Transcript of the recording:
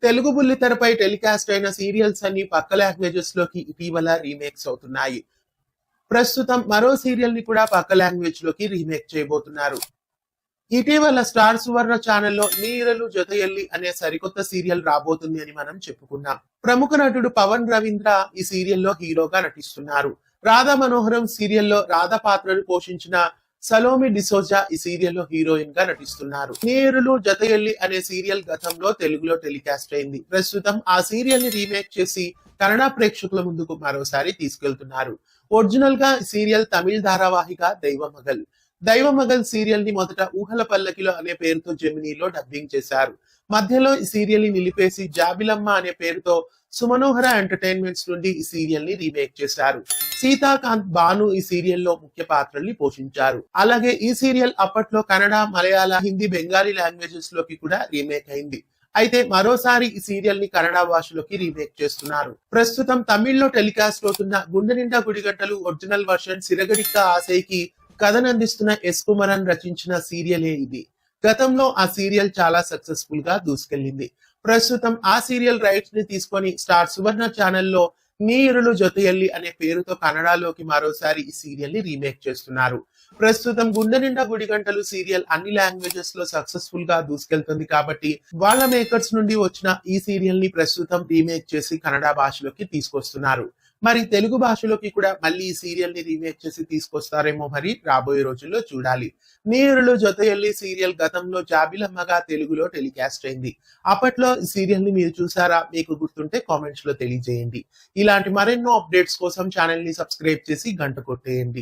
Telugu బుల్లితెరపై telecast అయిన serials అన్ని పక్క లాంగ్వేజెస్ లోకి ఇటీవల రీమేక్స్ అవుతున్నాయి. ప్రస్తుతం మరో సీరియల్ ని కూడా పక్క లాంగ్వేజ్ లోకి రీమేక్ చేయబోతున్నారు. ఇటీవల స్టార్ సువర్ణ ఛానల్లో నీరలు జతయల్లి అనే సరికొత్త సీరియల్ రాబోతుంది అని మనం చెప్పుకున్నాం. ప్రముఖ నటుడు పవన్ రవీంద్ర ఈ సీరియల్లో హీరోగా నటిస్తున్నారు. రాధా మనోహరం సీరియల్లో రాధా పాత్రను పోషించిన సలోమి డిసోజా ఈ సీరియల్లో హీరోయిన్ గా నటిస్తున్నారు. నీరులు జతయల్లి అనే సీరియల్ గతంలో తెలుగులో టెలికాస్ట్ అయింది. ప్రస్తుతం ఆ సీరియల్ ని రీమేక్ చేసి కన్నడ ప్రేక్షకుల ముందుకు మరోసారి తీసుకెళ్తున్నారు. ఒరిజినల్ గా ఈ సీరియల్ తమిళ ధారావాహిక దైవమగల్ సీరియల్ ని మొదట ఊహల పల్లకిలో అనే పేరుతో జెమినీలో డబ్బింగ్ చేశారు. మధ్యలో ఈ సీరియల్ ని నిలిపేసి జాబిలమ్మ అనే పేరుతో సుమనోహర ఎంటర్టైన్మెంట్స్ నుండి ఈ సీరియల్ ని రీమేక్ చేశారు. సీతాకాంత్ బాను ఈ సీరియల్లో ముఖ్య పాత్రల్ని పోషించారు. అలాగే ఈ సీరియల్ అప్పట్లో కన్నడ, మలయాళ, హిందీ, బెంగాలీ లాంగ్వేజెస్ లోకి కూడా రీమేక్ అయింది. అయితే మరోసారి ఈ సీరియల్ ని కన్నడ భాషలోకి రీమేక్ చేస్తున్నారు. ప్రస్తుతం తమిళ్లో టెలికాస్ట్ అవుతున్న గుండె నిండా గుడిగంటలు ఒరిజినల్ వర్షన్ సిరగడిక్క ఆశయ్కి కథనందిస్తున్న ఎస్ కుమరన్ రచించిన సీరియలే ఇది. గతంలో ఆ సీరియల్ చాలా సక్సెస్ఫుల్ గా దూసుకెళ్లింది. ప్రస్తుతం ఆ సీరియల్ రైట్స్ ని తీసుకొని స్టార్ సువర్ణ ఛానల్లో నీరులు జొతయల్లి అనే పేరుతో కన్నడలోకి మరోసారి ఈ సీరియల్ ని రీమేక్ చేస్తున్నారు. ప్రస్తుతం గుండె నిండా గుడిగంటలు సీరియల్ అన్ని లాంగ్వేజెస్ లో సక్సెస్ఫుల్ గా దూసుకెళ్తుంది కాబట్టి వాళ్ళ మేకర్స్ నుండి వచ్చిన ఈ సీరియల్ ని ప్రస్తుతం రీమేక్ చేసి కన్నడ భాషలోకి తీసుకొస్తున్నారు. మరి తెలుగు భాషలోకి కూడా మళ్ళీ ఈ సీరియల్ ని రీమేక్ చేసి తీసుకొస్తారేమో మరి రాబోయే రోజుల్లో చూడాలి. నీరులు జొతయల్లి సీరియల్ గతంలో జాబిలమ్మగా తెలుగులో టెలికాస్ట్ అయింది. అప్పట్లో ఈ సీరియల్ ని మీరు చూసారా? మీకు గుర్తుంటే కామెంట్స్ లో తెలియజేయండి. ఇలాంటి మరెన్నో అప్డేట్స్ కోసం ఛానల్ ని సబ్స్క్రైబ్ చేసి గంట కొట్టేయండి.